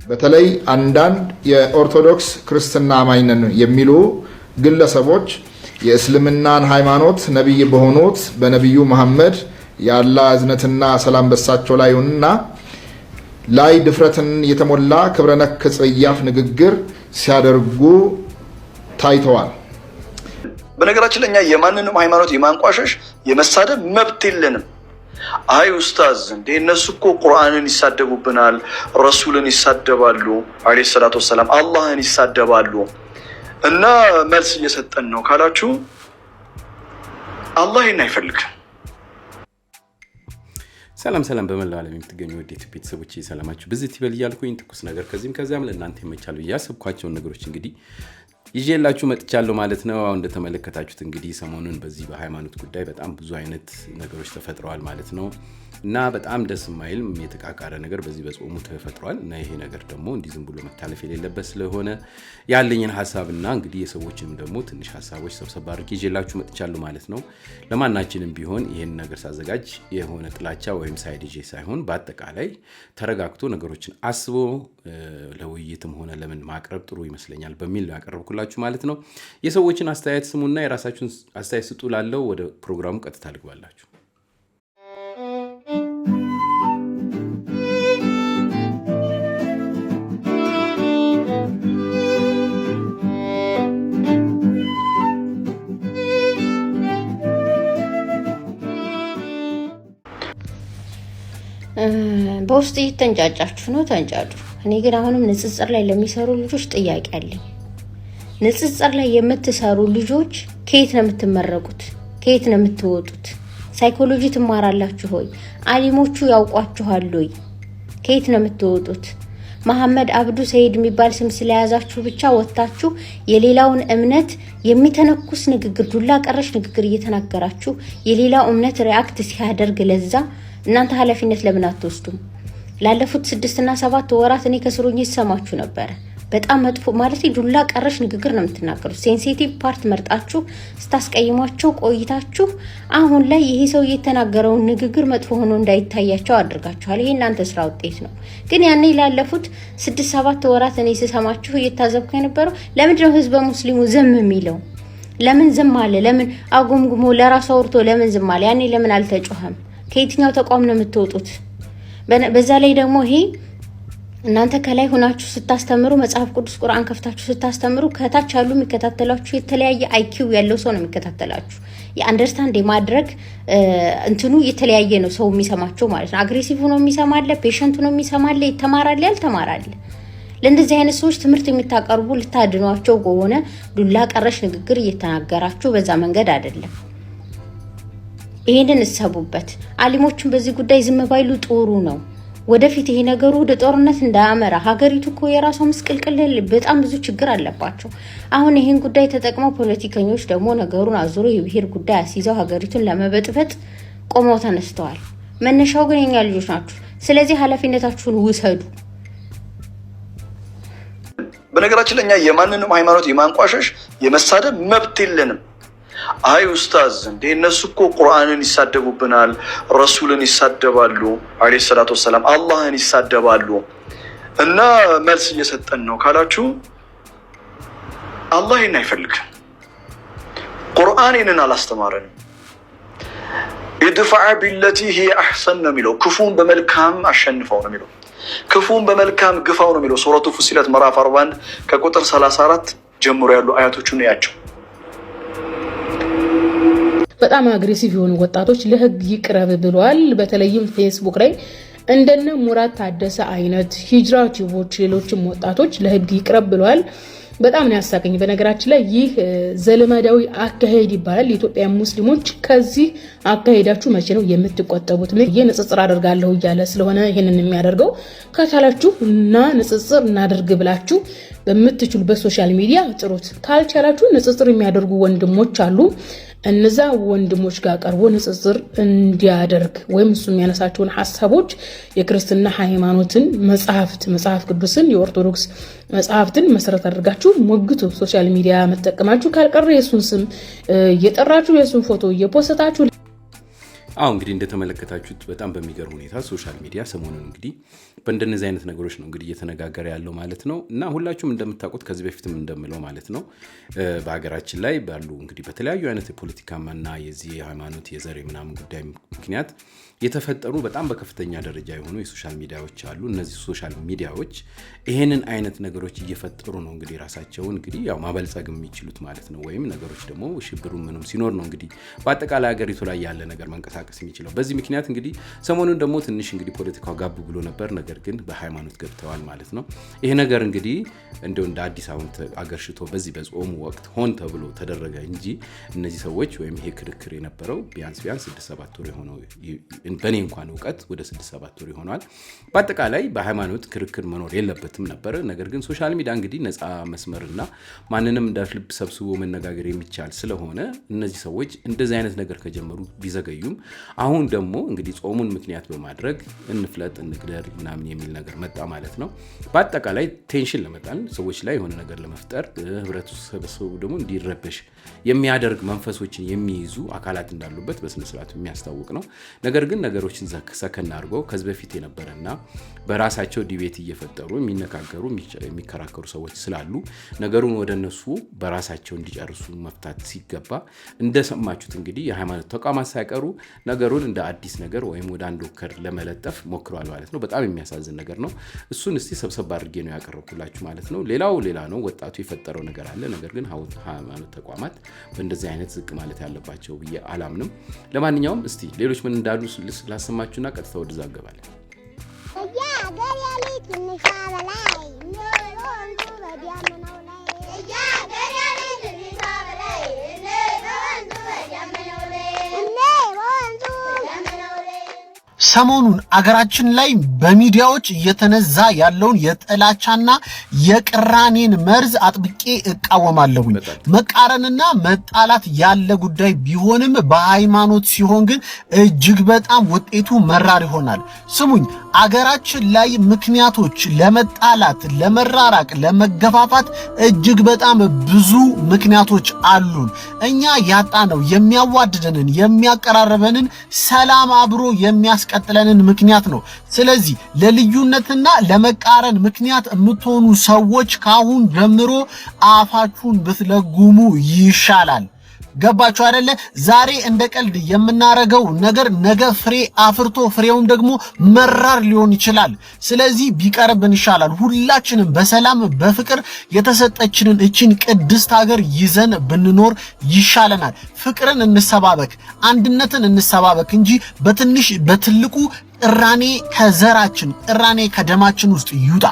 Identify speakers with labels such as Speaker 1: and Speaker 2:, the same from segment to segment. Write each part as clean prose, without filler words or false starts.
Speaker 1: በተለይ አንዳንድ የኦርቶዶክስ ክርስትና አማኝ ነን የሚሉ ግለሰቦች የእስልምናን ሃይማኖት ነብይ በሆኑት በነብዩ መሐመድ የአላህ እዝነትና ሰላም በሳቸው ላይ ይሁንና ላይ ድፍረትን የተሞላ ክብረነክ ጽያፍ ንግግር ሲያደርጉ ታይተዋል።
Speaker 2: በነገራችን ላይ እኛ የማንንም ሃይማኖት የማንቋሸሽ የመሳደብ መብት የለንም። አይ ኡስታዝ እንደ እነሱ እኮ ቁርአንን ይሳደቡብናል፣ ረሱልን ይሳደባሉ፣ አለይሂ ሰላቱ ወሰላም አላህን ይሳደባሉ እና መልስ እየሰጠን ነው ካላችሁ አላህ ይሄን አይፈልግም።
Speaker 3: ሰላም በመላው ዓለም የምትገኙ ወዴት ቤተሰቦች ሰላማችሁ በዚህ ይበል እያልኩኝ ትኩስ ነገር ከዚህም ከዚያም ለእናንተ ይመቻሉ ያሰብኳቸውን ነገሮች እንግዲህ ይዤላችሁ መጥቻለሁ ማለት ነው። አሁን እንደተመለከታችሁት እንግዲህ ሰሞኑን በዚህ በሃይማኖት ጉዳይ በጣም ብዙ አይነት ነገሮች ተፈጥረዋል ማለት ነው እና በጣም ደስ የማይል የተቃቃረ ነገር በዚህ በጾሙ ተፈጥሯል እና ይሄ ነገር ደግሞ እንዲህ ዝም ብሎ መታለፍ የሌለበት ስለሆነ ያለኝን ሐሳብና እንግዲህ የሰዎችንም ደግሞ ትንሽ ሐሳቦች ሰብሰብ አድርጌ ይዤላችሁ መጥቻለሁ ማለት ነው። ለማናችንም ቢሆን ይሄን ነገር ሳዘጋጅ የሆነ ጥላቻ ወይም ሳይድ ይዤ ሳይሆን በአጠቃላይ ተረጋግቶ ነገሮችን አስቦ ለውይይትም ሆነ ለምን ማቅረብ ጥሩ ይመስለኛል በሚል ያቀርብኩላችሁ ማለት ነው። የሰዎችን አስተያየት ስሙና የራሳችሁን አስተያየት ስጡ ላለው ወደ ፕሮግራሙ ቀጥታ ልግባላችሁ።
Speaker 4: በውስጥ እየተንጫጫችሁ ነው ተንጫጩ። እኔ ግን አሁንም ንጽጽር ላይ ለሚሰሩ ልጆች ጥያቄ አለኝ። ንጽጽር ላይ የምትሰሩ ልጆች ከየት ነው የምትመረቁት? ከየት ነው የምትወጡት? ሳይኮሎጂ ትማራላችሁ ሆይ? አሊሞቹ ያውቋችኋል ሆይ? ከየት ነው የምትወጡት? መሐመድ አብዱ ሰይድ የሚባል ስም ስለያዛችሁ ብቻ ወጣችሁ የሌላውን እምነት የሚተነኩስ ንግግር፣ ዱላ ቀረሽ ንግግር እየተናገራችሁ የሌላው እምነት ሪአክት ሲያደርግ ለዛ እናንተ ኃላፊነት ለምን አትወስዱም? ላለፉት 6 እና 7 ወራት እኔ ከስሩኝ ይሰማችሁ ነበር። በጣም መጥፎ ማለት ዱላ ቀረሽ ንግግር ነው የምትናገሩት። ሴንሲቲቭ ፓርት መርጣችሁ ስታስቀይሟቸው ቆይታችሁ አሁን ላይ ይሄ ሰው የተናገረውን ንግግር መጥፎ ሆኖ እንዳይታያቸው አድርጋችኋል። ይሄ እናንተ ስራ ውጤት ነው። ግን ያኔ ላለፉት 6-7 ወራት እኔ ስሰማችሁ እየታዘብኩ የነበረው ለምንድነው ህዝበ ሙስሊሙ ዝም የሚለው? ለምን ዝም አለ? ለምን አጉምጉሞ ለራሱ አውርቶ ለምን ዝም አለ? ያኔ ለምን አልተጮኸም? ከየትኛው ተቋም ነው የምትወጡት? በዛ ላይ ደግሞ ይሄ እናንተ ከላይ ሆናችሁ ስታስተምሩ መጽሐፍ ቅዱስ ቁርአን ከፍታችሁ ስታስተምሩ ከታች ያሉ የሚከታተላችሁ የተለያየ አይኪው ያለው ሰው ነው የሚከታተላችሁ። የአንደርስታንድ የማድረግ እንትኑ የተለያየ ነው ሰው የሚሰማቸው ማለት ነው። አግሬሲቭ ሆኖ የሚሰማለ፣ ፔሸንት ሆኖ የሚሰማለ፣ ይተማራል፣ ያልተማራል። ለእንደዚህ አይነት ሰዎች ትምህርት የሚታቀርቡ ልታድኗቸው ከሆነ ዱላ ቀረሽ ንግግር እየተናገራችሁ በዛ መንገድ አይደለም። ይሄንን እሰቡበት። አሊሞችን በዚህ ጉዳይ ዝም ባይሉ ጥሩ ነው። ወደፊት ይሄ ነገሩ ወደ ጦርነት እንዳያመራ ሀገሪቱ እኮ የራሷ ምስቅልቅል በጣም ብዙ ችግር አለባቸው። አሁን ይሄን ጉዳይ ተጠቅመው ፖለቲከኞች ደግሞ ነገሩን አዙሮ የብሔር ጉዳይ አስይዘው ሀገሪቱን ለመበጥበጥ ቆመው ተነስተዋል። መነሻው ግን የኛ ልጆች ናችሁ። ስለዚህ ኃላፊነታችሁን ውሰዱ።
Speaker 2: በነገራችን ላይ እኛ የማንንም ሃይማኖት የማንቋሸሽ የመሳደብ መብት የለንም። አይ ኡስታዝ እንደ እነሱ እኮ ቁርአንን ይሳደቡብናል፣ ረሱልን ይሳደባሉ፣ አለይሂ ሰላቱ ወሰላም አላህን ይሳደባሉ እና መልስ እየሰጠን ነው ካላችሁ አላህ ይሄን አይፈልግም። ቁርአን ይሄንን አላስተማረንም። ኢድፈዕ ቢለቲ ሂየ አሕሰን ነው የሚለው። ክፉን በመልካም አሸንፈው ነው የሚለው። ክፉን በመልካም ግፋው ነው የሚለው። ሱረቱ ፉሲለት ምዕራፍ 41 ከቁጥር 34 ጀምሮ ያሉ አያቶቹን ያቸው።
Speaker 5: በጣም አግሬሲቭ የሆኑ ወጣቶች ለህግ ይቅረብ ብለዋል። በተለይም ፌስቡክ ላይ እንደነ ሙራት ታደሰ አይነት ሂጅራ ቲዩቦች ሌሎችም ወጣቶች ለህግ ይቅረብ ብለዋል። በጣም ነው ያሳቀኝ። በነገራችን ላይ ይህ ዘለማዳዊ አካሄድ ይባላል። የኢትዮጵያ ሙስሊሞች ከዚህ አካሄዳችሁ መቼ ነው የምትቆጠቡት? ንጽጽር አደርጋለሁ እያለ ስለሆነ ይሄንን የሚያደርገው ከቻላችሁ እና ንጽጽር እናደርግ ብላችሁ በምትችሉበት ሶሻል ሚዲያ ጥሩት። ካልቻላችሁ ንጽጽር የሚያደርጉ ወንድሞች አሉ። እነዛ ወንድሞች ጋር ቀርቦ ንጽጽር እንዲያደርግ ወይም እሱ የሚያነሳቸውን ሐሳቦች የክርስትና ሃይማኖትን መጽሐፍ ቅዱስን የኦርቶዶክስ መጽሐፍትን መሰረት አድርጋችሁ ሞግቱ። ሶሻል ሚዲያ መጠቀማችሁ ካልቀረ የሱን ስም እየጠራችሁ የሱን ፎቶ እየፖስታችሁ
Speaker 3: እንግዲህ እንደተመለከታችሁት በጣም በሚገርም ሁኔታ ሶሻል ሚዲያ ሰሞኑን እንግዲህ በእንደነዚህ አይነት ነገሮች ነው እንግዲህ እየተነጋገረ ያለው ማለት ነው። እና ሁላችሁም እንደምታውቁት ከዚህ በፊትም እንደምለው ማለት ነው በሀገራችን ላይ ባሉ እንግዲህ በተለያዩ አይነት የፖለቲካና የዚህ ሃይማኖት የዘር ምናምን ጉዳይ ምክንያት የተፈጠሩ በጣም በከፍተኛ ደረጃ የሆኑ የሶሻል ሚዲያዎች አሉ። እነዚህ ሶሻል ሚዲያዎች ይሄንን አይነት ነገሮች እየፈጠሩ ነው እንግዲህ ራሳቸውን እንግዲህ ያው ማበልጸግ የሚችሉት ማለት ነው። ወይም ነገሮች ደግሞ ሽብሩ ምንም ሲኖር ነው እንግዲህ በአጠቃላይ ሀገሪቱ ላይ ያለ ነገር መንቀሳቀስ የሚችለው። በዚህ ምክንያት እንግዲህ ሰሞኑን ደግሞ ትንሽ እንግዲህ ፖለቲካው ጋብ ብሎ ነበር፣ ነገር ግን በሃይማኖት ገብተዋል ማለት ነው። ይሄ ነገር እንግዲህ እንደው እንደ አዲስ አሁን አገርሽቶ በዚህ በጾሙ ወቅት ሆን ተብሎ ተደረገ እንጂ እነዚህ ሰዎች ወይም ይሄ ክርክር የነበረው ቢያንስ 6-7 ወር የሆነው በእኔ እንኳን ዕውቀት ወደ 6-7 ወር ይሆናል። በአጠቃላይ በሃይማኖት ክርክር መኖር የለበትም ነበር። ነገር ግን ሶሻል ሚዲያ እንግዲህ ነፃ መስመርና ማንንም እንዳልብ ሰብስቦ መነጋገር የሚቻል ስለሆነ እነዚህ ሰዎች እንደዚህ አይነት ነገር ከጀመሩ ቢዘገዩም አሁን ደግሞ እንግዲህ ጾሙን ምክንያት በማድረግ እንፍለጥ እንግደር ምናምን የሚል ነገር መጣ ማለት ነው። በአጠቃላይ ቴንሽን ለመጣል ሰዎች ላይ የሆነ ነገር ለመፍጠር ህብረተሰቡ ደግሞ እንዲረበሽ የሚያደርግ መንፈሶችን የሚይዙ አካላት እንዳሉበት በስነ ስርዓቱ የሚያስታውቅ ነው። ነገር ግን ነገሮችን ሰከን አድርገው ከዚህ በፊት የነበረና በራሳቸው ዲቤት እየፈጠሩ የሚነጋገሩ የሚከራከሩ ሰዎች ስላሉ ነገሩን ወደነሱ በራሳቸው እንዲጨርሱ መፍታት ሲገባ እንደሰማችሁት እንግዲህ የሃይማኖት ተቋማት ሳይቀሩ ነገሩን እንደ አዲስ ነገር ወይም ወደ አንድ ወከር ለመለጠፍ ሞክረዋል ማለት ነው። በጣም የሚያሳዝን ነገር ነው። እሱን እስቲ ሰብሰብ አድርጌ ነው ያቀረብኩላችሁ ማለት ነው። ሌላ ነው ወጣቱ የፈጠረው ነገር አለ። ነገር ግን ሃይማኖት ተቋማት በእንደዚህ አይነት ዝቅ ማለት ያለባቸው ብዬ አላምንም። ለማንኛውም እስቲ ሌሎች ምን እንዳሉ ላሰማችሁና ቀጥታ ወደዛ ገባለን።
Speaker 6: ሰሞኑን አገራችን ላይ በሚዲያዎች እየተነዛ ያለውን የጥላቻና የቅራኔን መርዝ አጥብቄ እቃወማለሁኝ። መቃረንና መጣላት ያለ ጉዳይ ቢሆንም በሃይማኖት ሲሆን ግን እጅግ በጣም ውጤቱ መራር ይሆናል። ስሙኝ፣ አገራችን ላይ ምክንያቶች ለመጣላት፣ ለመራራቅ፣ ለመገፋፋት እጅግ በጣም ብዙ ምክንያቶች አሉን። እኛ ያጣነው የሚያዋድደንን የሚያቀራርበንን ሰላም አብሮ የሚያስቀጥለንን ምክንያት ነው። ስለዚህ ለልዩነትና ለመቃረን ምክንያት የምትሆኑ ሰዎች ካሁን ጀምሮ አፋችሁን ብትለጉሙ ይሻላል። ገባችሁ አይደለ? ዛሬ እንደ ቀልድ የምናረገው ነገር ነገ ፍሬ አፍርቶ ፍሬውም ደግሞ መራር ሊሆን ይችላል። ስለዚህ ቢቀርብን ይሻላል። ሁላችንም በሰላም በፍቅር የተሰጠችንን እቺን ቅድስት ሀገር ይዘን ብንኖር ይሻለናል። ፍቅርን እንሰባበክ፣ አንድነትን እንሰባበክ እንጂ በትንሽ በትልቁ ቅራኔ ከዘራችን ቅራኔ ከደማችን ውስጥ ይውጣ።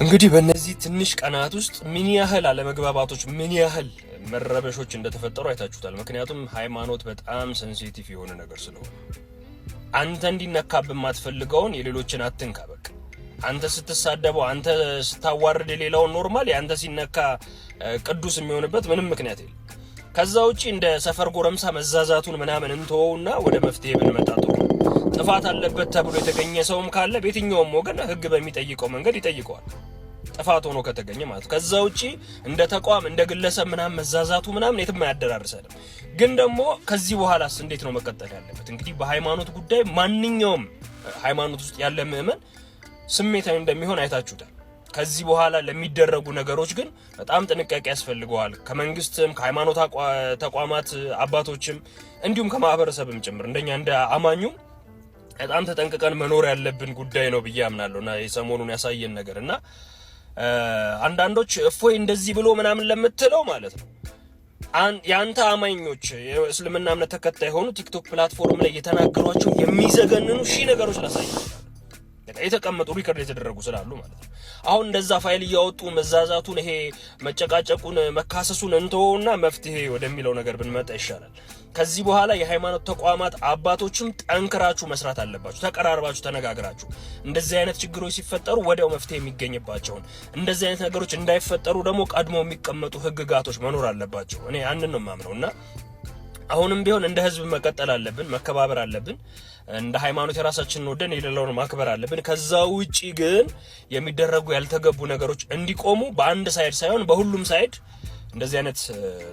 Speaker 7: እንግዲህ በእነዚህ ትንሽ ቀናት ውስጥ ምን ያህል አለመግባባቶች ምን ያህል መረበሾች እንደተፈጠሩ አይታችሁታል። ምክንያቱም ሃይማኖት በጣም ሴንሲቲቭ የሆነ ነገር ስለሆነ አንተ እንዲነካብህ የማትፈልገውን የሌሎችን አትንካ። በቃ አንተ ስትሳደበው፣ አንተ ስታዋርድ የሌላውን ኖርማል፣ ያንተ ሲነካ ቅዱስ የሚሆንበት ምንም ምክንያት የለም። ከዛ ውጪ እንደ ሰፈር ጎረምሳ መዛዛቱን ምናምን እንተወውና ወደ መፍትሄ ብንመጣ ጥሩ። ጥፋት አለበት ተብሎ የተገኘ ሰውም ካለ በየትኛውም ወገን ህግ በሚጠይቀው መንገድ ይጠይቀዋል፣ ጥፋት ሆኖ ከተገኘ ማለት። ከዛ ውጪ እንደ ተቋም እንደ ግለሰብ ምናምን መዛዛቱ ምናምን የትም አያደራርሰንም። ግን ደግሞ ከዚህ በኋላስ እንዴት ነው መቀጠል ያለበት? እንግዲህ በሃይማኖት ጉዳይ ማንኛውም ሃይማኖት ውስጥ ያለ ምዕመን ስሜታዊ እንደሚሆን አይታችሁታል። ከዚህ በኋላ ለሚደረጉ ነገሮች ግን በጣም ጥንቃቄ ያስፈልገዋል። ከመንግስትም ከሃይማኖት ተቋማት አባቶችም እንዲሁም ከማህበረሰብም ጭምር እንደኛ እንደ አማኙ በጣም ተጠንቅቀን መኖር ያለብን ጉዳይ ነው ብዬ አምናለሁና የሰሞኑን ያሳየን ነገርና አንዳንዶች እፎይ እንደዚህ ብሎ ምናምን ለምትለው ማለት ነው ያንተ አማኞች የእስልምና እምነት ተከታይ ሆኑ ቲክቶክ ፕላትፎርም ላይ የተናገሯቸው የሚዘገንኑ ሺህ ነገሮች ላሳያችሁ የተቀመጡ ሪከርድ የተደረጉ ስላሉ ማለት ነው። አሁን እንደዛ ፋይል እያወጡ መዛዛቱን ይሄ መጨቃጨቁን መካሰሱን እንተውና መፍትሄ ወደሚለው ነገር ብንመጣ ይሻላል። ከዚህ በኋላ የሃይማኖት ተቋማት አባቶችም ጠንክራችሁ መስራት አለባችሁ። ተቀራርባችሁ ተነጋግራችሁ እንደዚህ አይነት ችግሮች ሲፈጠሩ ወዲያው መፍትሄ የሚገኝባቸውን እንደዚህ አይነት ነገሮች እንዳይፈጠሩ ደግሞ ቀድሞ የሚቀመጡ ህግጋቶች መኖር አለባቸው። እኔ አንድ ነው የማምነውና አሁንም ቢሆን እንደ ህዝብ መቀጠል አለብን፣ መከባበር አለብን። እንደ ሃይማኖት የራሳችንን ወደን የሌላውን ማክበር አለብን። ከዛ ውጪ ግን የሚደረጉ ያልተገቡ ነገሮች እንዲቆሙ በአንድ ሳይድ ሳይሆን በሁሉም ሳይድ እንደዚህ አይነት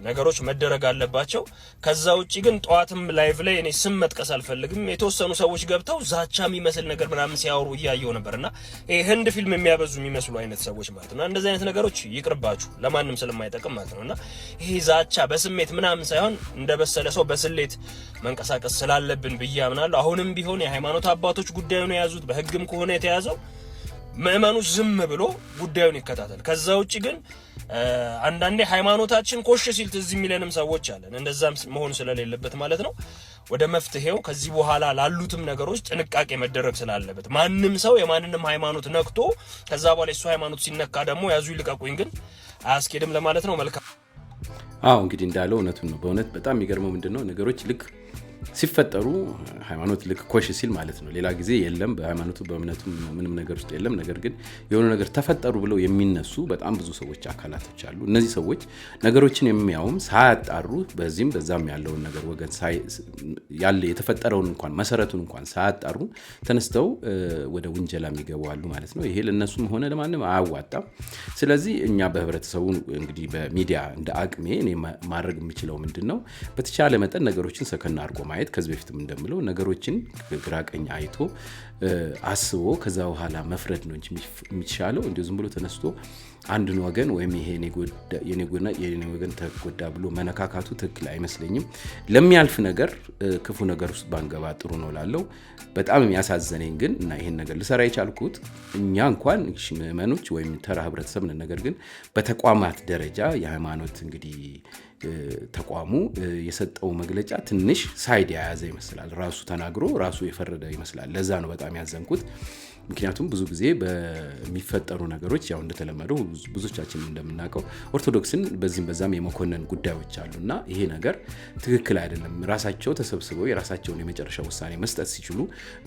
Speaker 7: ነገሮች መደረግ አለባቸው። ከዛ ውጪ ግን ጧትም ላይቭ ላይ እኔ ስም መጥቀስ አልፈልግም የተወሰኑ ሰዎች ገብተው ዛቻ የሚመስል ነገር ምናምን ሲያወሩ እያየው ነበርና ይሄ ህንድ ፊልም የሚያበዙ የሚመስሉ አይነት ሰዎች ማለት ነው። እንደዚህ አይነት ነገሮች ይቅርባችሁ ለማንም ስለማይጠቅም ማለት ነውና ይሄ ዛቻ በስሜት ምናምን ሳይሆን እንደበሰለ ሰው በስሌት መንቀሳቀስ ስላለብን ብዬ አምናለሁ። አሁንም ቢሆን የሃይማኖት አባቶች ጉዳዩን የያዙት በህግም ከሆነ የተያዘው ምእመኑ ዝም ብሎ ጉዳዩን ይከታተል። ከዛ ውጪ ግን አንዳንዴ ሃይማኖታችን ኮሽ ሲል ትዝ የሚለንም ሰዎች አለን። እንደዛም መሆን ስለሌለበት ማለት ነው ወደ መፍትሄው ከዚህ በኋላ ላሉትም ነገሮች ጥንቃቄ መደረግ ስላለበት ማንም ሰው የማንንም ሃይማኖት ነክቶ ከዛ በኋላ እሱ ሃይማኖት ሲነካ ደግሞ ያዙ ይልቀቁኝ ግን አያስኬድም ለማለት ነው። መልካም
Speaker 3: እንግዲህ እንዳለው እውነቱን ነው። በእውነት በጣም የሚገርመው ምንድነው ነገሮች ልክ ሲፈጠሩ ሃይማኖት ልክ ኮሽ ሲል ማለት ነው ሌላ ጊዜ የለም በሃይማኖቱ በእምነቱ ምንም ነገር ውስጥ የለም። ነገር ግን የሆነ ነገር ተፈጠሩ ብለው የሚነሱ በጣም ብዙ ሰዎች አካላቶች አሉ። እነዚህ ሰዎች ነገሮችን የሚያዩም ሳያጣሩ በዚህም በዛም ያለውን ነገር ወገን ያለ የተፈጠረውን እንኳን መሰረቱን እንኳን ሳያጣሩ ተነስተው ወደ ውንጀላ የሚገቡ አሉ ማለት ነው። ይሄ ለነሱም ሆነ ለማንም አያዋጣም። ስለዚህ እኛ በህብረተሰቡ እንግዲህ በሚዲያ እንደ አቅሜ እኔ ማድረግ የምችለው ምንድነው በተቻለ መጠን ነገሮችን ሰከና አድርጎ ማየት ከዚህ በፊትም እንደምለው ነገሮችን ግራ ቀኝ አይቶ አስቦ ከዛ በኋላ መፍረድ ነው እንጂ የሚቻለው እንዲሁ ዝም ብሎ ተነስቶ አንድን ወገን ወይም ይሄ የኔ ወገን ተጎዳ ብሎ መነካካቱ ትክክል አይመስለኝም። ለሚያልፍ ነገር ክፉ ነገር ውስጥ ባንገባ ጥሩ ነው ላለው በጣም የሚያሳዝነኝ ግን እና ይሄን ነገር ልሰራ የቻልኩት እኛ እንኳን ምእመኖች ወይም ተራ ህብረተሰብ ነን። ነገር ግን በተቋማት ደረጃ የሃይማኖት እንግዲህ ተቋሙ የሰጠው መግለጫ ትንሽ ሳይድ ያያዘ ይመስላል። ራሱ ተናግሮ ራሱ የፈረደ ይመስላል። ለዛ ነው በጣም ያዘንኩት። ምክንያቱም ብዙ ጊዜ በሚፈጠሩ ነገሮች ያው እንደተለመደው ብዙዎቻችን እንደምናውቀው ኦርቶዶክስን በዚህም በዛም የመኮነን ጉዳዮች አሉና ይሄ ነገር ትክክል አይደለም። ራሳቸው ተሰብስበው የራሳቸውን የመጨረሻ ውሳኔ መስጠት ሲችሉ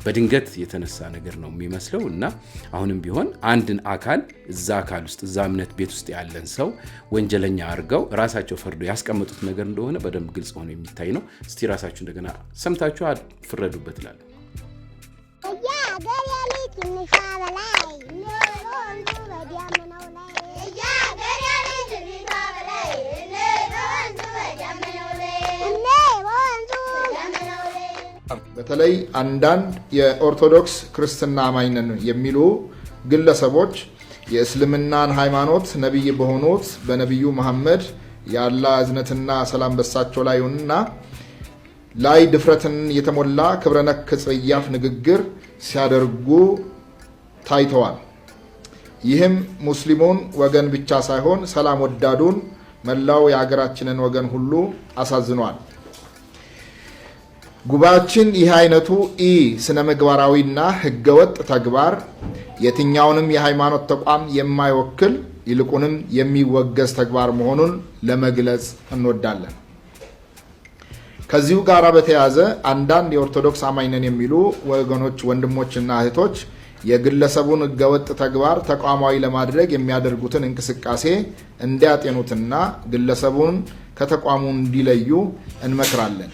Speaker 3: በድንገት የተነሳ ነገር ነው የሚመስለው እና አሁንም ቢሆን አንድን አካል እዛ አካል ውስጥ እዛ እምነት ቤት ውስጥ ያለን ሰው ወንጀለኛ አድርገው ራሳቸው ፈርዶ ያስቀመጡት ነገር እንደሆነ በደንብ ግልጽ ሆኖ የሚታይ ነው። እስቲ ራሳችሁ እንደገና ሰምታችሁ ፍረዱበት ይላል።
Speaker 1: በተለይ አንዳንድ የኦርቶዶክስ ክርስትና አማኝ ነን የሚሉ ግለሰቦች የእስልምናን ሃይማኖት ነብይ በሆኑት በነብዩ መሐመድ የአላህ እዝነትና ሰላም በሳቸው ላይ ይሁንና ላይ ድፍረትን የተሞላ ክብረነክ ጽያፍ ንግግር ሲያደርጉ ታይተዋል። ይህም ሙስሊሙን ወገን ብቻ ሳይሆን ሰላም ወዳዱን መላው የሀገራችንን ወገን ሁሉ አሳዝኗል። ጉባኤያችን ይህ አይነቱ ስነ ምግባራዊና ህገወጥ ተግባር የትኛውንም የሃይማኖት ተቋም የማይወክል ይልቁንም የሚወገዝ ተግባር መሆኑን ለመግለጽ እንወዳለን። ከዚሁ ጋር በተያያዘ አንዳንድ የኦርቶዶክስ አማኝ ነን የሚሉ ወገኖች ወንድሞችና እህቶች የግለሰቡን ህገወጥ ተግባር ተቋማዊ ለማድረግ የሚያደርጉትን እንቅስቃሴ እንዲያጤኑትና ግለሰቡን ከተቋሙ እንዲለዩ እንመክራለን።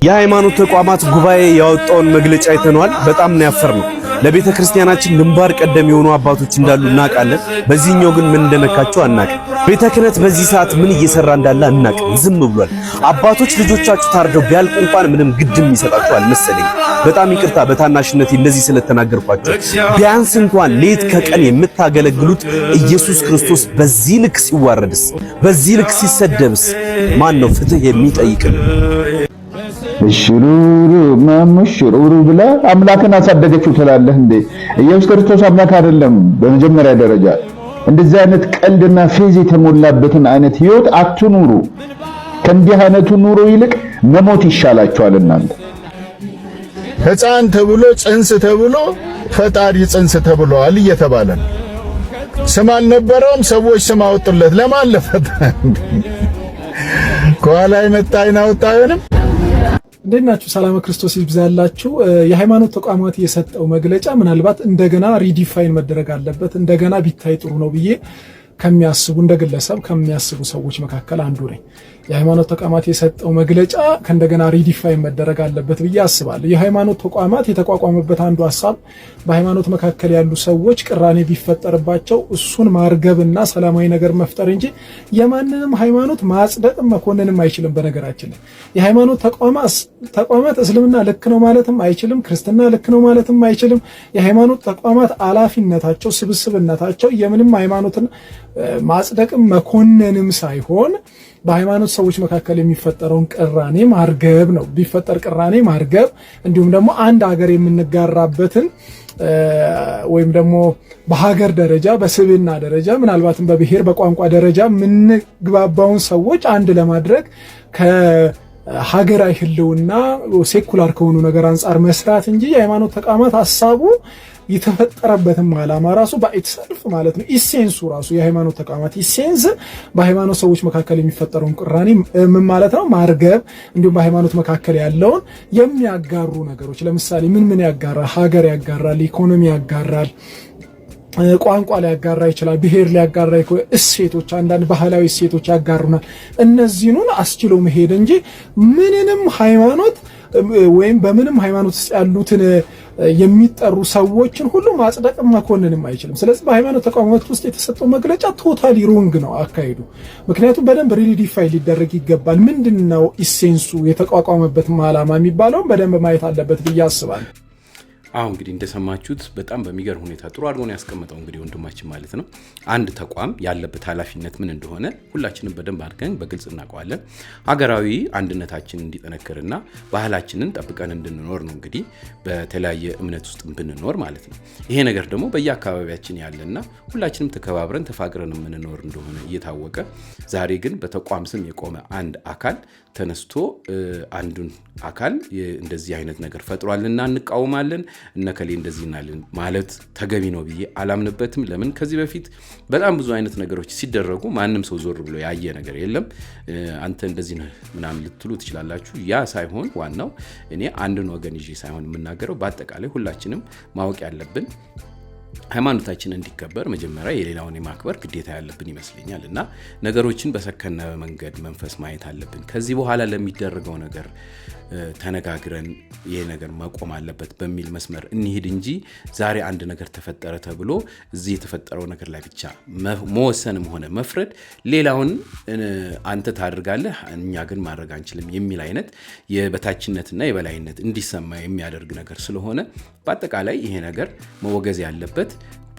Speaker 8: የሃይማኖት ተቋማት ጉባኤ ያወጣውን መግለጫ አይተናል። በጣም ነው ያፈርነው። ለቤተ ክርስቲያናችን ግንባር ቀደም የሆኑ አባቶች እንዳሉ እናውቃለን። በዚህኛው ግን ምን እንደነካቸው አናውቅም። ቤተ ክህነት በዚህ ሰዓት ምን እየሰራ እንዳለ አናውቅም። ዝም ብሏል። አባቶች ልጆቻችሁ ታርደው ቢያልቁ እንኳን ምንም ግድም ይሰጣቸው አልመሰለኝ። በጣም ይቅርታ በታናሽነት እንደዚህ ስለተናገርኳቸው። ቢያንስ እንኳን ሌት ከቀን የምታገለግሉት ኢየሱስ ክርስቶስ በዚህ ልክ ሲዋረድስ፣ በዚህ ልክ ሲሰደብስ ማን ነው ፍትህ የሚጠይቅን?
Speaker 9: ሽሩሩ ማሙሽሩሩ ብላ አምላክን አሳደገችው ትላለህ እንዴ? ኢየሱስ ክርስቶስ አምላክ አይደለም። በመጀመሪያ ደረጃ እንደዚህ አይነት ቀልድና ፌዝ የተሞላበትን አይነት ህይወት አትኑሩ። ከእንዲህ አይነቱ ኑሮ ይልቅ መሞት ይሻላችኋል። እናንተ
Speaker 10: ሕፃን ተብሎ ጽንስ ተብሎ ፈጣሪ ጽንስ ተብሏል እየተባለ ስም አልነበረውም። ሰዎች ስም አወጡለት። ለማን ለፈጣ ከኋላ የመጣ አይናውጣ አይሆንም።
Speaker 11: እንደናችሁ ሰላም ክርስቶስ ይብዛላችሁ። የሃይማኖት ተቋማት የሰጠው መግለጫ ምናልባት እንደገና ሪዲፋይን መደረግ አለበት፣ እንደገና ቢታይ ጥሩ ነው ብዬ ከሚያስቡ እንደ ግለሰብ ከሚያስቡ ሰዎች መካከል አንዱ ነኝ። የሃይማኖት ተቋማት የሰጠው መግለጫ ከእንደገና ሪዲፋይን መደረግ አለበት ብዬ አስባለሁ። የሃይማኖት ተቋማት የተቋቋመበት አንዱ ሐሳብ በሃይማኖት መካከል ያሉ ሰዎች ቅራኔ ቢፈጠርባቸው እሱን ማርገብና ሰላማዊ ነገር መፍጠር እንጂ የማንንም ሃይማኖት ማጽደቅም መኮንንም አይችልም። በነገራችን ላይ የሃይማኖት ተቋማት እስልምና ልክ ነው ማለትም አይችልም፣ ክርስትና ልክ ነው ማለትም አይችልም። የሃይማኖት ተቋማት አላፊነታቸው ስብስብነታቸው የምንም ሃይማኖትን ማጽደቅም መኮንንም ሳይሆን በሃይማኖት ሰዎች መካከል የሚፈጠረውን ቅራኔ ማርገብ ነው። ቢፈጠር ቅራኔ ማርገብ እንዲሁም ደግሞ አንድ ሀገር የምንጋራበትን ወይም ደግሞ በሀገር ደረጃ በስብና ደረጃ ምናልባትም በብሔር በቋንቋ ደረጃ የምንግባባውን ሰዎች አንድ ለማድረግ ከሀገራዊ ህልውና ሴኩላር ከሆኑ ነገር አንጻር መስራት እንጂ የሃይማኖት ተቋማት ሀሳቡ የተፈጠረበትም ዓላማ ራሱ በኢትሰልፍ ማለት ነው። ኢሴንሱ ራሱ የሃይማኖት ተቋማት ኢሴንስ በሃይማኖት ሰዎች መካከል የሚፈጠረውን ቅራኔ ምን ማለት ነው ማርገብ፣ እንዲሁም በሃይማኖት መካከል ያለውን የሚያጋሩ ነገሮች ለምሳሌ ምን ያጋራል? ሀገር ያጋራል፣ ኢኮኖሚ ያጋራል፣ ቋንቋ ሊያጋራ ይችላል፣ ብሔር ሊያጋራ ይችላል፣ እሴቶች፣ አንዳንድ ባህላዊ እሴቶች ያጋሩናል። እነዚህን አስችሎ መሄድ እንጂ ምንንም ሃይማኖት ወይም በምንም ሃይማኖት ውስጥ ያሉትን የሚጠሩ ሰዎችን ሁሉ ማጽደቅ መኮንንም አይችልም። ስለዚህ በሃይማኖት ተቋማት ውስጥ የተሰጠው መግለጫ ቶታሊ ሮንግ ነው አካሄዱ። ምክንያቱም በደንብ ሪዲፋይን ሊደረግ ይገባል። ምንድነው ኢሴንሱ የተቋቋመበት ዓላማ የሚባለውን በደንብ ማየት አለበት ብዬ አስባለሁ።
Speaker 3: አሁን እንግዲህ እንደሰማችሁት በጣም በሚገርም ሁኔታ ጥሩ አድርጎ ነው ያስቀመጠው እንግዲህ ወንድማችን ማለት ነው። አንድ ተቋም ያለበት ኃላፊነት ምን እንደሆነ ሁላችንም በደንብ አድርገን በግልጽ እናውቀዋለን። ሀገራዊ አንድነታችን እንዲጠነክርና ባህላችንን ጠብቀን እንድንኖር ነው እንግዲህ በተለያየ እምነት ውስጥ ብንኖር ማለት ነው። ይሄ ነገር ደግሞ በየአካባቢያችን ያለና ሁላችንም ተከባብረን ተፋቅረን የምንኖር እንደሆነ እየታወቀ ዛሬ ግን በተቋም ስም የቆመ አንድ አካል ተነስቶ አንዱን አካል እንደዚህ አይነት ነገር ፈጥሯልና እንቃወማለን እነከሌ እንደዚህ እናልን ማለት ተገቢ ነው ብዬ አላምንበትም። ለምን ከዚህ በፊት በጣም ብዙ አይነት ነገሮች ሲደረጉ ማንም ሰው ዞር ብሎ ያየ ነገር የለም። አንተ እንደዚህ ነህ ምናምን ልትሉ ትችላላችሁ። ያ ሳይሆን ዋናው እኔ አንድን ወገን ይዤ ሳይሆን የምናገረው በአጠቃላይ ሁላችንም ማወቅ ያለብን ሃይማኖታችን እንዲከበር መጀመሪያ የሌላውን የማክበር ግዴታ ያለብን ይመስለኛል እና ነገሮችን በሰከነ መንገድ መንፈስ ማየት አለብን። ከዚህ በኋላ ለሚደረገው ነገር ተነጋግረን ይሄ ነገር መቆም አለበት በሚል መስመር እንሂድ እንጂ ዛሬ አንድ ነገር ተፈጠረ ተብሎ እዚህ የተፈጠረው ነገር ላይ ብቻ መወሰንም ሆነ መፍረድ ሌላውን አንተ ታደርጋለህ እኛ ግን ማድረግ አንችልም የሚል አይነት የበታችነትና የበላይነት እንዲሰማ የሚያደርግ ነገር ስለሆነ በአጠቃላይ ይሄ ነገር መወገዝ ያለበት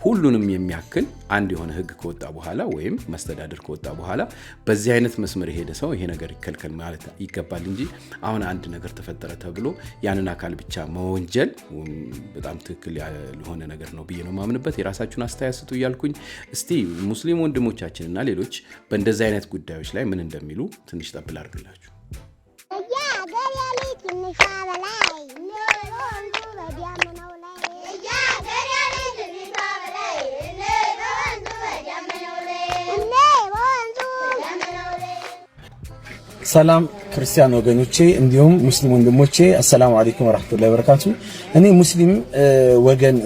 Speaker 3: ሁሉንም የሚያክል አንድ የሆነ ህግ ከወጣ በኋላ ወይም መስተዳድር ከወጣ በኋላ በዚህ አይነት መስመር የሄደ ሰው ይሄ ነገር ይከልከል ማለት ይገባል እንጂ አሁን አንድ ነገር ተፈጠረ ተብሎ ያንን አካል ብቻ መወንጀል በጣም ትክክል ያልሆነ ነገር ነው ብዬ ነው ማምንበት። የራሳችሁን አስተያየት ስጡ እያልኩኝ እስቲ ሙስሊም ወንድሞቻችንና ሌሎች በእንደዚህ አይነት ጉዳዮች ላይ ምን እንደሚሉ ትንሽ ጠብል አድርግላችሁ።
Speaker 12: ሰላም ክርስቲያን ወገኖቼ እንዲሁም ሙስሊም ወንድሞቼ አሰላሙ አለይኩም ወራህመቱላሂ ወበረካቱ። እኔ ሙስሊም ወገን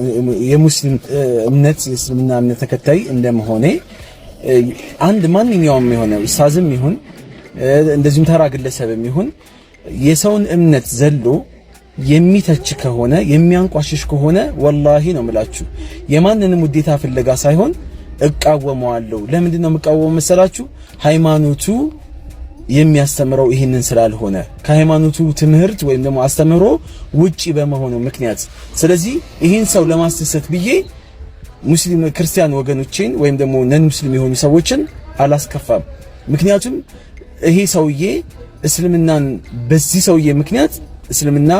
Speaker 12: የሙስሊም እምነት የእስልምና እምነት ተከታይ እንደመሆኔ አንድ ማንኛውም የሆነ ኡስታዝም ይሁን እንደዚሁም ተራ ግለሰብም ይሁን የሰውን እምነት ዘሎ የሚተች ከሆነ የሚያንቋሽሽ ከሆነ ወላሂ ነው የምላችሁ የማንንም ውዴታ ፍለጋ ሳይሆን እቃወመዋለሁ። ለምንድን ነው የምቃወመው መሰላችሁ? ሃይማኖቱ የሚያስተምረው ይሄንን ስላልሆነ ከሃይማኖቱ ትምህርት ወይም ደግሞ አስተምሮ ውጪ በመሆኑ ምክንያት። ስለዚህ ይሄን ሰው ለማስተሰት ብዬ ሙስሊም ክርስቲያን ወገኖቼን ወይም ደግሞ ነን ሙስሊም የሆኑ ሰዎችን አላስከፋም። ምክንያቱም ይሄ ሰውዬ እስልምናን በዚህ ሰውዬ ምክንያት እስልምና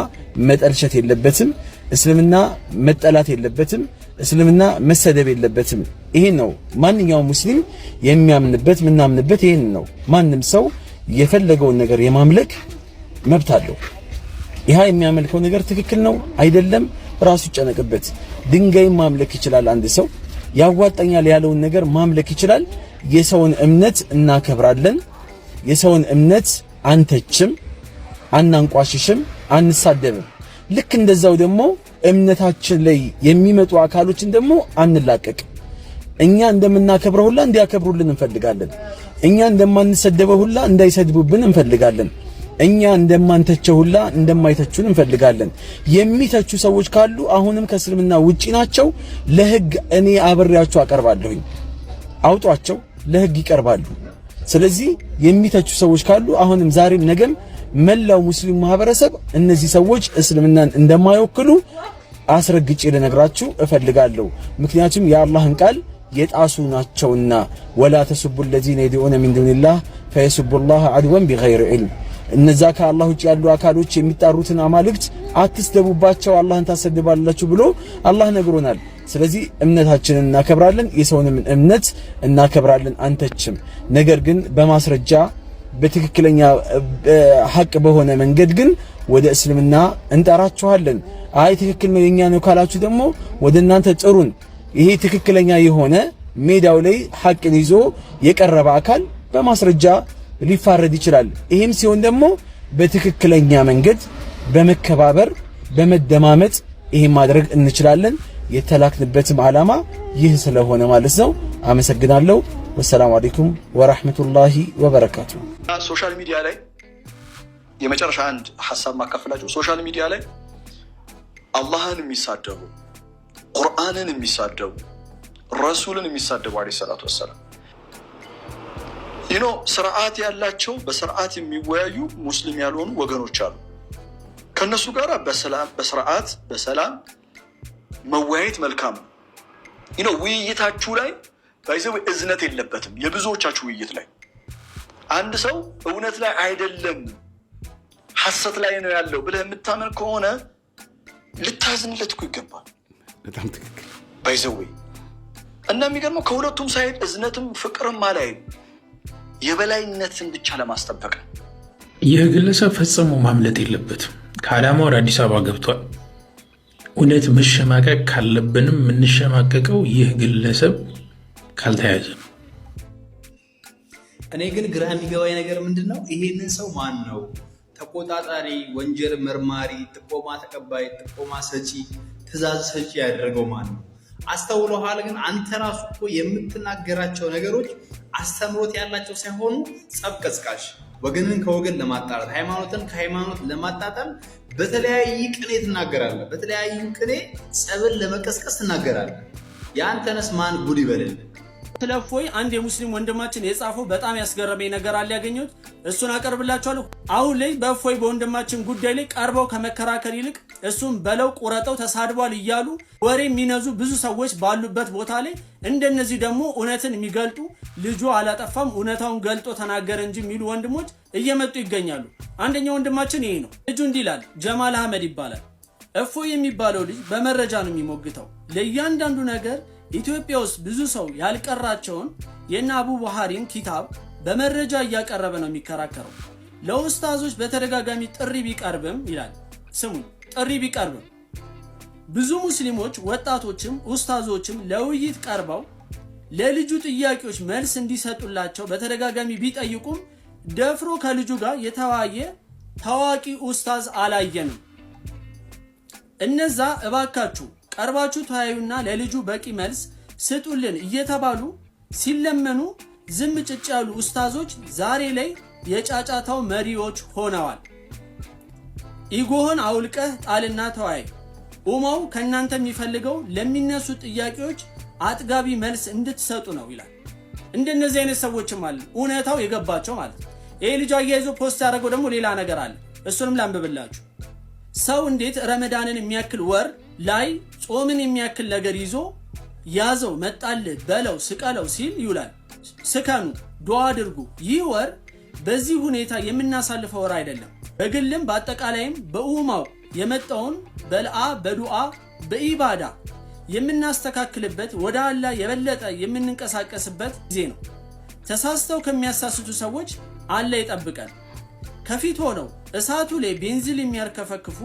Speaker 12: መጠልሸት የለበትም፣ እስልምና መጠላት የለበትም፣ እስልምና መሰደብ የለበትም። ይሄን ነው ማንኛውም ሙስሊም የሚያምንበት ምናምንበት ይሄን ነው። ማንም ሰው የፈለገውን ነገር የማምለክ መብት አለው። ይሄ የሚያመልከው ነገር ትክክል ነው አይደለም ራሱ ይጨነቅበት። ድንጋይ ማምለክ ይችላል። አንድ ሰው ያዋጣኛል ያለውን ነገር ማምለክ ይችላል። የሰውን እምነት እናከብራለን። የሰውን እምነት አንተችም፣ አናንቋሽሽም፣ አንሳደብም። ልክ እንደዛው ደግሞ እምነታችን ላይ የሚመጡ አካሎችን ደግሞ አንላቀቅ። እኛ እንደምናከብረው ሁላ እንዲያከብሩልን እንፈልጋለን። እኛ እንደማንሰደበው ሁላ እንዳይሰድቡብን እንፈልጋለን። እኛ እንደማንተቸው ሁላ እንደማይተቹን እንፈልጋለን። የሚተቹ ሰዎች ካሉ አሁንም ከእስልምና ውጪ ናቸው። ለህግ እኔ አብሬያቸው አቀርባለሁኝ። አውጧቸው፣ ለህግ ይቀርባሉ። ስለዚህ የሚተቹ ሰዎች ካሉ አሁንም ዛሬም ነገም መላው ሙስሊም ማህበረሰብ እነዚህ ሰዎች እስልምናን እንደማይወክሉ አስረግጬ ልነግራችሁ እፈልጋለሁ። ምክንያቱም የአላህን ቃል የጣሱ ናቸውና ወላ ተስቡ الذين يدعون من دون الله فيسبوا الله عدوا بغير علم። እነዛ ከአላህ ውጭ ያሉ አካሎች የሚጣሩትን አማልክት አትስደቡባቸው አላህን ታሰድባላችሁ ብሎ አላህ ነግሮናል። ስለዚህ እምነታችንን እናከብራለን፣ የሰውንም እምነት እናከብራለን አንተችም። ነገር ግን በማስረጃ በትክክለኛ ሐቅ በሆነ መንገድ ግን ወደ እስልምና እንጠራችኋለን። አይ ትክክል ነው የኛ ነው ካላችሁ ደግሞ ወደ እናንተ ጥሩን። ይሄ ትክክለኛ የሆነ ሜዳው ላይ ሐቅን ይዞ የቀረበ አካል በማስረጃ ሊፋረድ ይችላል። ይሄም ሲሆን ደግሞ በትክክለኛ መንገድ በመከባበር በመደማመጥ ይሄን ማድረግ እንችላለን። የተላክንበትም ዓላማ ይህ ስለሆነ ማለት ነው። አመሰግናለሁ። ወሰላሙ አለይኩም ወራህመቱላሂ ወበረካቱ።
Speaker 2: ሶሻል ሚዲያ ላይ የመጨረሻ አንድ ሐሳብ ማካፈላችሁ፣ ሶሻል ሚዲያ ላይ አላህን የሚሳደቡ ቁርአንን የሚሳደቡ ረሱልን የሚሳደቡ አለይሂ ሰላቱ ወሰላም ስርዓት ያላቸው በስርዓት የሚወያዩ ሙስሊም ያልሆኑ ወገኖች አሉ። ከነሱ ጋር በስርዓት በሰላም መወያየት መልካም ነው። ውይይታችሁ ላይ ባይዘው እዝነት የለበትም። የብዙዎቻችሁ ውይይት ላይ አንድ ሰው እውነት ላይ አይደለም ሐሰት ላይ ነው ያለው ብለህ የምታመን ከሆነ ልታዝንለት እኮ ይገባል።
Speaker 3: በጣም ትክክል
Speaker 2: ባይዘው እና የሚገርመው ከሁለቱም ሳይድ እዝነትም ፍቅርም አላይ የበላይነትን ብቻ ለማስጠበቅ
Speaker 13: ይህ ግለሰብ ፈጽሞ ማምለጥ የለበትም። ከዓላማው ወደ አዲስ አበባ ገብቷል። እውነት መሸማቀቅ ካለብንም የምንሸማቀቀው ይህ ግለሰብ ካልተያዘ።
Speaker 14: እኔ ግን ግራ የሚገባኝ ነገር ምንድነው? ይሄንን ሰው ማን ነው ተቆጣጣሪ፣ ወንጀል መርማሪ፣ ጥቆማ ተቀባይ፣ ጥቆማ ሰጪ፣ ትእዛዝ ሰጪ ያደረገው ማን ነው? አስተውለሃል? ግን አንተ ራሱ እኮ የምትናገራቸው ነገሮች አስተምሮት ያላቸው ሳይሆኑ ጸብ ቀስቃሽ፣ ወገንን ከወገን ለማጣላት፣ ሃይማኖትን ከሃይማኖት ለማጣጣል በተለያየ ቅኔ ትናገራለህ። በተለያዩ ቅኔ ጸብን ለመቀስቀስ ትናገራለህ። የአንተንስ ማን ጉድ ይበልልህ?
Speaker 15: ስለ እፎይ አንድ የሙስሊም ወንድማችን የጻፈው በጣም ያስገረመኝ ነገር አለ ያገኘሁት፣ እሱን አቀርብላችኋለሁ። አሁን ላይ በእፎይ በወንድማችን ጉዳይ ላይ ቀርበው ከመከራከር ይልቅ እሱን በለው ቁረጠው ተሳድቧል እያሉ ወሬ የሚነዙ ብዙ ሰዎች ባሉበት ቦታ ላይ እንደነዚህ ደግሞ እውነትን የሚገልጡ ልጁ አላጠፋም እውነታውን ገልጦ ተናገረ እንጂ የሚሉ ወንድሞች እየመጡ ይገኛሉ። አንደኛው ወንድማችን ይሄ ነው። ልጁ እንዲህ ይላል፣ ጀማል አህመድ ይባላል። እፎይ የሚባለው ልጅ በመረጃ ነው የሚሞግተው። ለእያንዳንዱ ነገር ኢትዮጵያ ውስጥ ብዙ ሰው ያልቀራቸውን የእነ አቡ ቡሃሪን ኪታብ በመረጃ እያቀረበ ነው የሚከራከረው። ለኡስታዞች በተደጋጋሚ ጥሪ ቢቀርብም ይላል፣ ስሙ ጥሪ ቢቀርብም ብዙ ሙስሊሞች ወጣቶችም ኡስታዞችም ለውይይት ቀርበው ለልጁ ጥያቄዎች መልስ እንዲሰጡላቸው በተደጋጋሚ ቢጠይቁም ደፍሮ ከልጁ ጋር የተወያየ ታዋቂ ኡስታዝ አላየንም። እነዛ እባካችሁ ቀርባችሁ ተወያዩና ለልጁ በቂ መልስ ስጡልን እየተባሉ ሲለመኑ ዝም ጭጭ ያሉ ኡስታዞች ዛሬ ላይ የጫጫታው መሪዎች ሆነዋል። ኢጎህን አውልቀህ ጣልና ተወያይ። ኡማው ከእናንተ የሚፈልገው ለሚነሱ ጥያቄዎች አጥጋቢ መልስ እንድትሰጡ ነው ይላል። እንደነዚህ አይነት ሰዎችም አሉ፣ እውነታው የገባቸው ማለት ነው። ይሄ ልጅ አያይዞ ፖስት ያደረገው ደግሞ ሌላ ነገር አለ። እሱንም ላንብብላችሁ። ሰው እንዴት ረመዳንን የሚያክል ወር ላይ ጾምን የሚያክል ነገር ይዞ ያዘው መጣልህ በለው ስቀለው ሲል ይውላል። ስከኑ፣ ዱዓ አድርጉ። ይህ ወር በዚህ ሁኔታ የምናሳልፈው ወር አይደለም። በግልም በአጠቃላይም በኡማው የመጣውን በልአ በዱዓ በኢባዳ የምናስተካክልበት ወደ አላህ የበለጠ የምንንቀሳቀስበት ጊዜ ነው። ተሳስተው ከሚያሳስቱ ሰዎች አላህ ይጠብቀን። ከፊት ሆነው እሳቱ ላይ ቤንዚል የሚያርከፈክፉ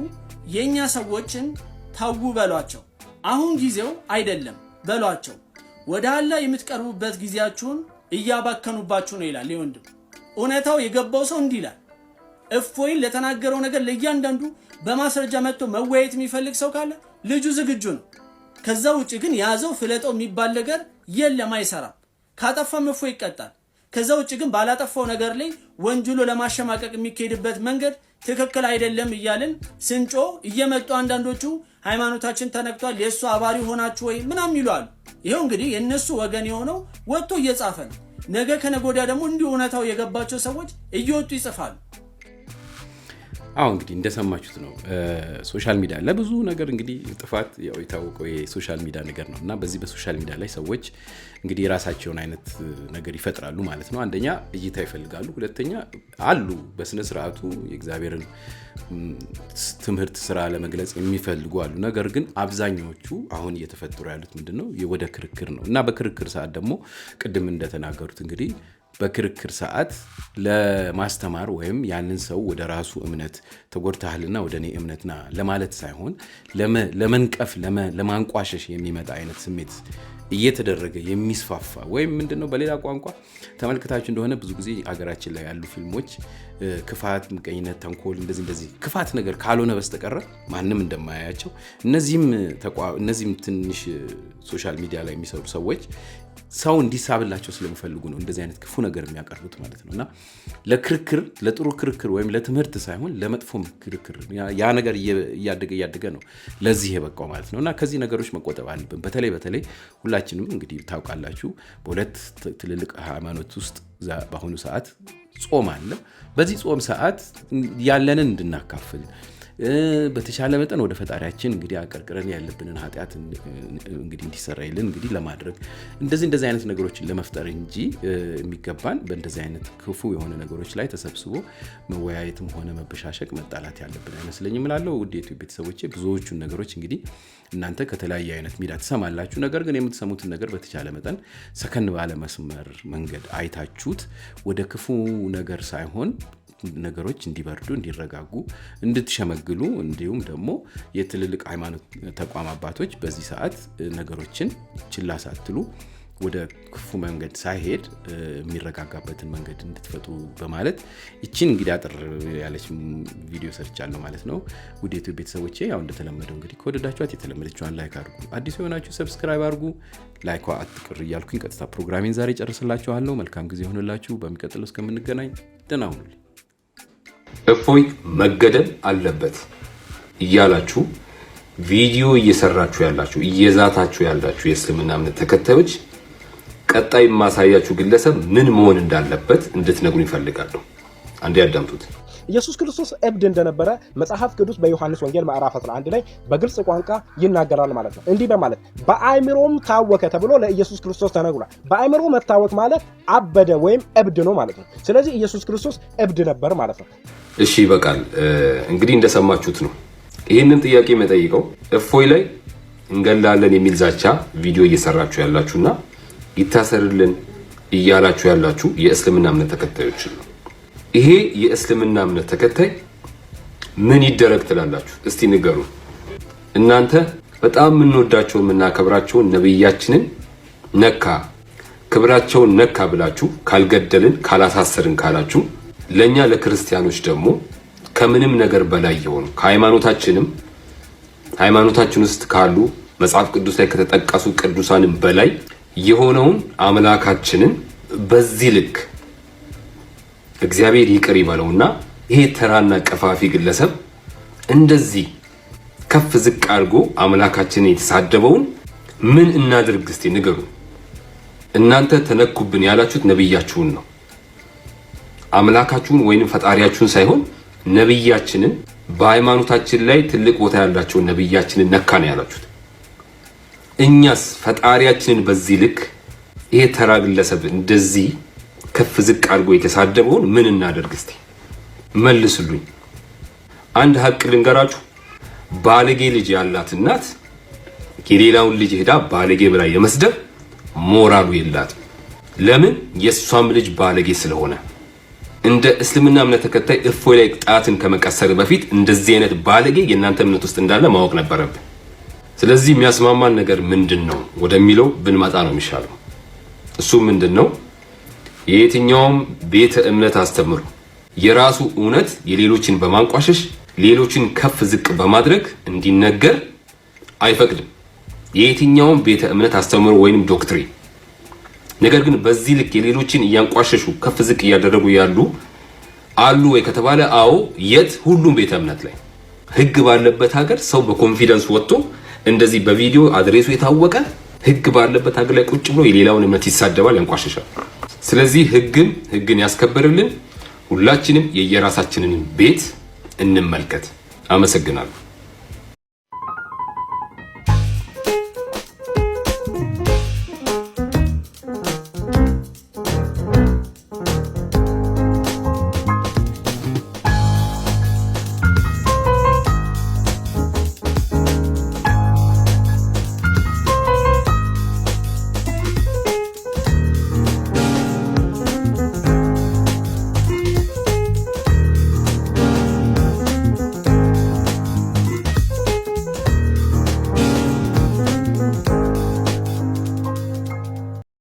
Speaker 15: የኛ ሰዎችን ታው በሏቸው። አሁን ጊዜው አይደለም በሏቸው። ወደ አላህ የምትቀርቡበት ጊዜያችሁን እያባከኑባችሁ ነው ይላል። ወንድም እውነታው የገባው ሰው እንዲህ ይላል። እፎይን ለተናገረው ነገር ለእያንዳንዱ በማስረጃ መጥቶ መወያየት የሚፈልግ ሰው ካለ ልጁ ዝግጁ ነው። ከዛ ውጭ ግን ያዘው ፍለጠው የሚባል ነገር የለም አይሰራም። ካጠፋም እፎይ ይቀጣል። ከዛ ውጭ ግን ባላጠፋው ነገር ላይ ወንጅሎ ለማሸማቀቅ የሚካሄድበት መንገድ ትክክል አይደለም እያልን ስንጮ እየመጡ አንዳንዶቹ ሃይማኖታችን ተነክቷል የእሱ አባሪ ሆናችሁ ወይ ምናምን ይሏል። ይሄው እንግዲህ የነሱ ወገን የሆነው ወጥቶ እየጻፈ ነው። ነገ ከነጎዳ ደግሞ እንዲሁ እውነታው የገባቸው ሰዎች እየወጡ ይጽፋሉ።
Speaker 3: አሁን እንግዲህ እንደሰማችሁት ነው። ሶሻል ሚዲያ ለብዙ ነገር እንግዲህ ጥፋት ያው የታወቀው የሶሻል ሚዲያ ነገር ነው እና በዚህ በሶሻል ሚዲያ ላይ ሰዎች እንግዲህ የራሳቸውን አይነት ነገር ይፈጥራሉ ማለት ነው። አንደኛ እይታ ይፈልጋሉ፣ ሁለተኛ አሉ በስነ ስርዓቱ የእግዚአብሔርን ትምህርት ስራ ለመግለጽ የሚፈልጉ አሉ። ነገር ግን አብዛኞቹ አሁን እየተፈጠሩ ያሉት ምንድነው ወደ ክርክር ነው እና በክርክር ሰዓት ደግሞ ቅድም እንደተናገሩት እንግዲህ በክርክር ሰዓት ለማስተማር ወይም ያንን ሰው ወደ ራሱ እምነት ተጎድተሃልና ወደ እኔ እምነትና ለማለት ሳይሆን ለመንቀፍ ለማንቋሸሽ የሚመጣ አይነት ስሜት እየተደረገ የሚስፋፋ ወይም ምንድነው በሌላ ቋንቋ ተመልክታችሁ እንደሆነ ብዙ ጊዜ አገራችን ላይ ያሉ ፊልሞች ክፋት፣ ምቀኝነት፣ ተንኮል እንደዚህ ክፋት ነገር ካልሆነ በስተቀር ማንም እንደማያያቸው እነዚህም ትንሽ ሶሻል ሚዲያ ላይ የሚሰሩ ሰዎች ሰው እንዲሳብላቸው ስለሚፈልጉ ነው እንደዚህ አይነት ክፉ ነገር የሚያቀርቡት ማለት ነውና ለክርክር ለጥሩ ክርክር ወይም ለትምህርት ሳይሆን ለመጥፎም ክርክር ያ ነገር እያደገ ነው ለዚህ የበቃው ማለት ነውና ከዚህ ነገሮች መቆጠብ አለብን። በተለይ ሁላችንም እንግዲህ ታውቃላችሁ በሁለት ትልልቅ ሃይማኖት ውስጥ በአሁኑ ሰዓት ጾም አለ። በዚህ ጾም ሰዓት ያለንን እንድናካፍል በተቻለ መጠን ወደ ፈጣሪያችን እንግዲህ አቀርቅረን ያለብንን ኃጢአት እንግዲህ እንዲሰራይልን እንግዲህ ለማድረግ እንደዚህ አይነት ነገሮችን ለመፍጠር እንጂ የሚገባን በእንደዚህ አይነት ክፉ የሆነ ነገሮች ላይ ተሰብስቦ መወያየትም ሆነ መበሻሸቅ መጣላት ያለብን አይመስለኝም እላለሁ። ውድ የዩቲዩብ ቤተሰቦቼ ብዙዎቹን ነገሮች እንግዲህ እናንተ ከተለያየ አይነት ሚዲያ ትሰማላችሁ። ነገር ግን የምትሰሙትን ነገር በተቻለ መጠን ሰከን ባለ መስመር መንገድ አይታችሁት ወደ ክፉ ነገር ሳይሆን ነገሮች እንዲበርዱ እንዲረጋጉ እንድትሸመግሉ እንዲሁም ደግሞ የትልልቅ ሃይማኖት ተቋም አባቶች በዚህ ሰዓት ነገሮችን ችላ ሳትሉ ወደ ክፉ መንገድ ሳይሄድ የሚረጋጋበትን መንገድ እንድትፈጥሩ በማለት ይችን እንግዲህ አጥር ያለች ቪዲዮ ሰርቻለሁ ማለት ነው። ውድ የዩቲዩብ ቤተሰቦቼ ያው እንደተለመደው እንግዲህ ከወደዳችኋት የተለመደችዋን ላይክ አድርጉ፣ አዲስ የሆናችሁ ሰብስክራይብ አድርጉ፣ ላይኳ አትቅር እያልኩኝ ቀጥታ ፕሮግራሜን ዛሬ ጨርስላችኋለሁ። መልካም ጊዜ ይሁንላችሁ። በሚቀጥለው እስከምንገናኝ ደህና ሁኑልኝ።
Speaker 16: እፎይ መገደል አለበት እያላችሁ ቪዲዮ እየሰራችሁ ያላችሁ እየዛታችሁ ያላችሁ የእስልምና እምነት ተከታዮች ቀጣይ ማሳያችሁ ግለሰብ ምን መሆን እንዳለበት እንድትነግሩ ይፈልጋሉ። አንዴ ያዳምጡት።
Speaker 17: ኢየሱስ ክርስቶስ እብድ እንደነበረ መጽሐፍ ቅዱስ በዮሐንስ ወንጌል ምዕራፍ 11 ላይ በግልጽ ቋንቋ ይናገራል ማለት ነው። እንዲህ በማለት በአእምሮም ታወከ ተብሎ ለኢየሱስ ክርስቶስ ተነግሯል። በአእምሮ መታወክ ማለት አበደ ወይም እብድ ነው ማለት ነው። ስለዚህ ኢየሱስ ክርስቶስ እብድ ነበር ማለት ነው።
Speaker 16: እሺ ይበቃል። እንግዲህ እንደሰማችሁት ነው። ይህንን ጥያቄ መጠይቀው እፎይ ላይ እንገላለን የሚል ዛቻ ቪዲዮ እየሰራችሁ ያላችሁና ይታሰርልን እያላችሁ ያላችሁ የእስልምና እምነት ተከታዮች ነው። ይሄ የእስልምና እምነት ተከታይ ምን ይደረግ ትላላችሁ? እስቲ ንገሩ። እናንተ በጣም የምንወዳቸውን የምናከብራቸውን ነብያችንን ነካ፣ ክብራቸውን ነካ ብላችሁ ካልገደልን ካላሳሰርን ካላችሁ ለኛ ለክርስቲያኖች ደግሞ ከምንም ነገር በላይ የሆኑ ሃይማኖታችን ውስጥ ካሉ መጽሐፍ ቅዱስ ላይ ከተጠቀሱ ቅዱሳንም በላይ የሆነውን አምላካችንን በዚህ ልክ እግዚአብሔር ይቅር ይበለውና ይሄ ተራና ቀፋፊ ግለሰብ እንደዚህ ከፍ ዝቅ አድርጎ አምላካችንን የተሳደበውን ምን እናድርግ እስቲ ንገሩ። እናንተ ተነኩብን ያላችሁት ነብያችሁን ነው። አምላካችሁን ወይንም ፈጣሪያችሁን ሳይሆን ነብያችንን በሃይማኖታችን ላይ ትልቅ ቦታ ያላቸው ነብያችንን ነካ ነው ያላችሁት። እኛስ ፈጣሪያችንን በዚህ ልክ ይሄ ተራ ግለሰብ እንደዚህ ከፍ ዝቅ አድርጎ የተሳደበውን ምን እናደርግ እስቲ መልሱልኝ። አንድ ሀቅ ልንገራችሁ። ባለጌ ልጅ ያላት እናት የሌላውን ልጅ ሄዳ ባለጌ ብላ የመስደብ ሞራሉ የላትም። ለምን? የሷም ልጅ ባለጌ ስለሆነ። እንደ እስልምና እምነት ተከታይ እፎይ ላይ ጣትን ከመቀሰር በፊት እንደዚህ አይነት ባለጌ የእናንተ እምነት ውስጥ እንዳለ ማወቅ ነበረብን። ስለዚህ የሚያስማማን ነገር ምንድነው ወደሚለው ብንመጣ ነው የሚሻለው። እሱ ምንድነው? የየትኛውም ቤተ እምነት አስተምሮ የራሱ እውነት የሌሎችን በማንቋሸሽ ሌሎችን ከፍ ዝቅ በማድረግ እንዲነገር አይፈቅድም። የየትኛውም ቤተ እምነት አስተምሮ ወይንም ዶክትሪን ነገር ግን በዚህ ልክ የሌሎችን እያንቋሸሹ ከፍ ዝቅ እያደረጉ ያሉ አሉ ወይ ከተባለ አዎ። የት? ሁሉም ቤተ እምነት ላይ ህግ ባለበት ሀገር ሰው በኮንፊደንስ ወጥቶ እንደዚህ በቪዲዮ አድሬሱ የታወቀ ህግ ባለበት ሀገር ላይ ቁጭ ብሎ የሌላውን እምነት ይሳደባል፣ ያንቋሽሻል። ስለዚህ ህግን ያስከብርልን። ሁላችንም የየራሳችንን ቤት እንመልከት። አመሰግናለሁ።